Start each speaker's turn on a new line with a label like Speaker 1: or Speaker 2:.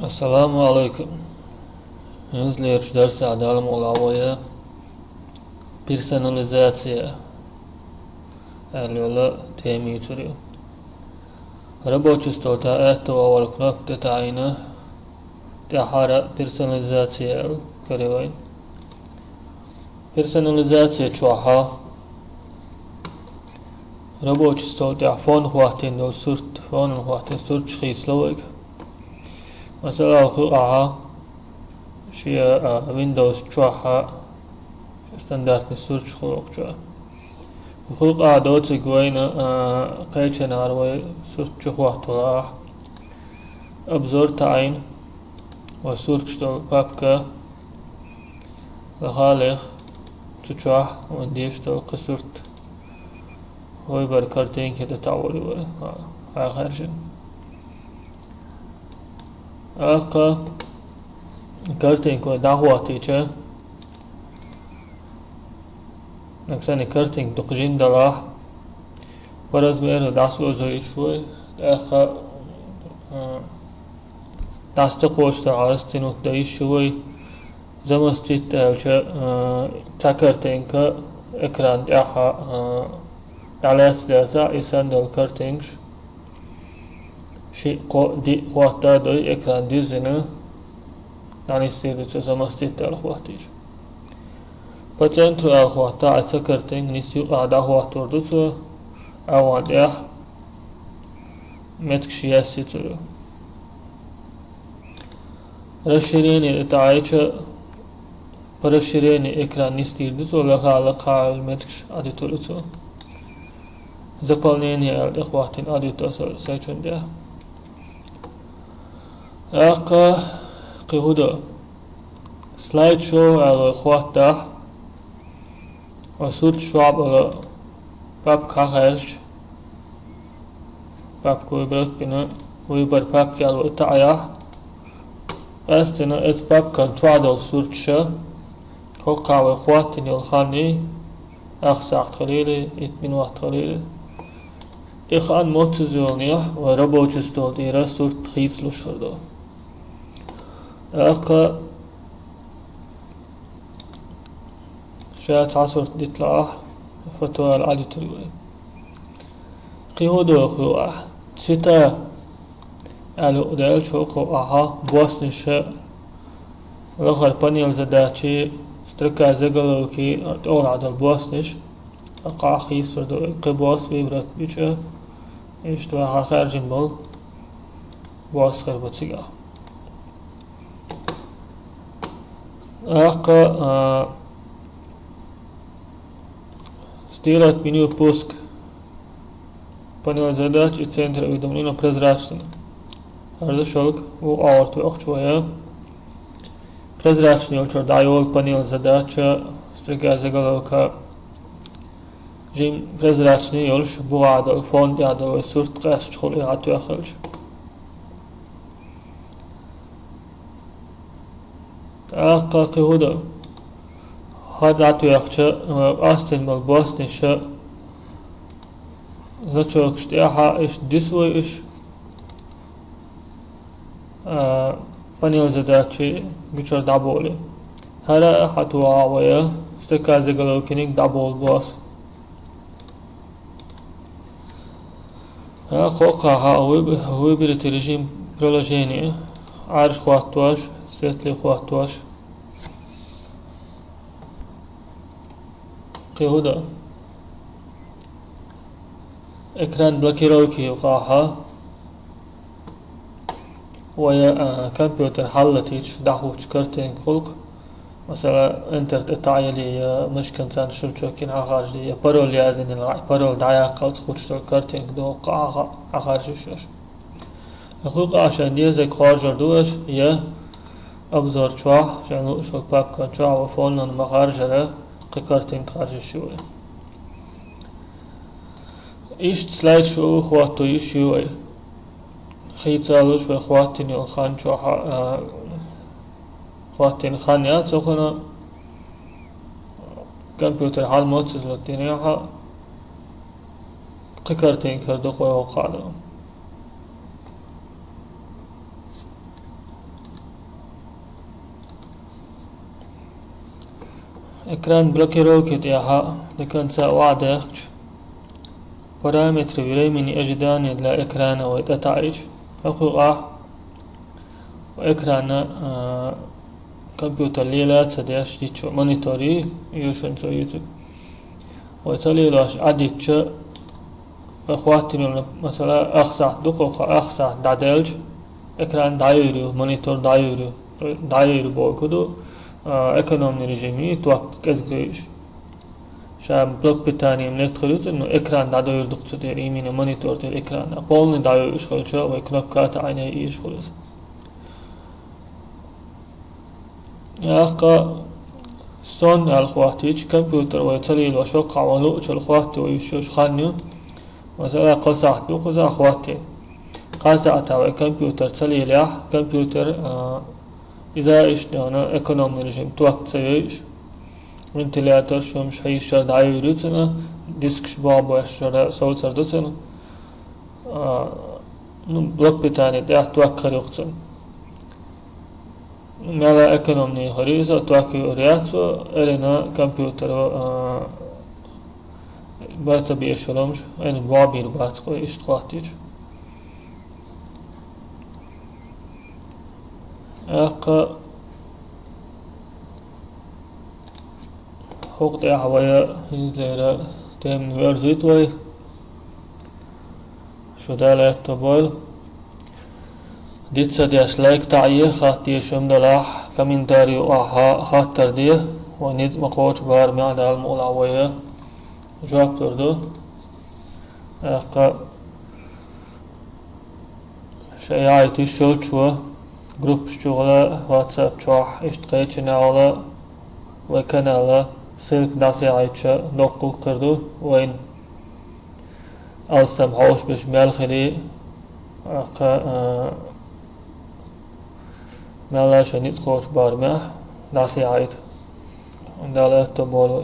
Speaker 1: Assalamu alaikum. Sljedeći ders Adalama Ulavo je personalizacija ili temi učurio. Rabočisto ta eto ovog knopte tajna tehara personalizacija karevaj. Personalizacija čuha rabočisto ta fon huatin dol surt fon huatin surt schizlovig. مثلا قطعة شيء ويندوز تشوحها ستاندرد نسورش خلق جوا خلق عادات جوين قيتشن عروي سورت جوه طلع أبزور تعين وسورت شتو بابكا لخالق تشوح ونديش تو قصرت هوي بركرتين كده تعوري ولا هاي خارجين Aka karting koja dahuatiče naksani karting dokžindala po razmjeru da su ozorišuj aka da ste košta arastinut da išuj zamastit elče ta kartinga ekran daha dalec data isandal kartingš شيء دي خواتها دي إكران ديزنا يعني سيرو تزمستيت الخواتيج باتنتو الخواتا عتسكرتين نسيو قاعدة خواتور دوتو أو عديح متك شياسي تلو رشيريني اتعايشة برشيريني إكران نستير دوتو لقا المتكش عدي تلوتو زبالنيني الإخواتين عدي تسل سيچون ديه أقا قهودا سلايد شو على إخواتها وصوت شعب على باب كاخرج باب كوي برد بنا ويبر باب كي على إتعايا أستنا إت باب كان توعد صوت شا هوقع وإخواتني الخاني أخ ساعت خليلي إتمن وقت خليلي إخان موتزولنيح وربو جستول ديرا صورت خيز لشخردو أقا شات عصر ديطلع فتوى العادي تريوي قيهودو أخوة ستا ألو دال شوقو أها بواسنشا الأخر بانيل زداتشي ستركا زغلوكي أول عدل بواسنش أقع خيصر دو قبواس ويبرات بيجا إشتوى خارجين بول بواس خير بتسيقا أقا стирать меню пуск панел задач и центр уведомления прозрачным. Разошелк у аорт шوية прозрачный учер дайол панел задача стрига заголовка جيم прозрачный يولش بوعد فون دادو سورت قاس شغل يعطي أخرج أقا قهودا هذا عطي أخشى أستن بالبوستن شا значок штяха إيش ديسوي إيش панел задачи гучар даболи هذا حتوا ويا استكاز جلوكينيك دابول باس خوقها ويبرت رجيم приложение عارش خواتواش سيتلي خواتواش قهودا اكران بلاكيروكي وقاها ويا كمبيوتر حلتيش دحوش كرتين خلق مثلا انترت اتعيلي مش كنتان شلچوكين عخارجي برول يازين العي برول دعيا قلت خوشتو كرتين دو قاها عخارجيش خلق عشان يزك خارجر دوش يا أبزار شواه شانو شو باب كان شواه وفولنا مخارجة قكرتين خارج شوي إيش سلايد شو خواتو يشوي خيتالوش وخواتين يلخان شواه خواتين خانيات سوخنا كمبيوتر حال موتسز لتينيها قكرتين كردو خواه وقادم Ekran blokировки я до конца واضح. параметры времени ожидания для экрана وتتعيش أخو экрана компьютер ليلات سديش ديتشو مونيتوري يوشن سويتو وتليلاش عديتشو أخواتي مثلا أخسع دقوق أخسع دادلج ekran dayuru, monitor dayuru boykudu ekonomi rejimi tuakt gezgüyüş. Şam blok питанием не открыто, но экран дайурдукчу дер именно монитор дер экрана. Полный дайуриш холчо, ва кнопката айне иш холес. Яqa son الخواتيج كمبيوتر ويتليل وشوق عملو الخواتي ويشوش خانيو مثلا قصاح بقصا خواتي قاسة تاوي كمبيوتر تليل كمبيوتر إذا إيش دهنا إقنام رجيم توقت سيش ventilatör şömüş hayışlar daha yürütüne disk baba yaşlara soğutar dutun blok bir tane de tuvakkar yoksun mala ekonomi hariza tuvakkı oriyatı elena kompüter bata bir yaşalamış en babir batko iştihatiç Aqa حقوق هواية هنزلera temin verzit vay شدالة تبول ديتسا ديش لايك تعيه خاطي شمدلاح كمنتاري وآها خاطر ديه ونيز مقوش بار معدا المولعوية جواب تردو اقا شيعيتي شلچوه جروب شغلة واتساب چوح اشتقيتش نعولا وكانالا سلك داسي عيتشا نقو قردو وين ألسم حوش بش مالخلي مالا شنيت خوش بارمه داسي عيت دالة تبولو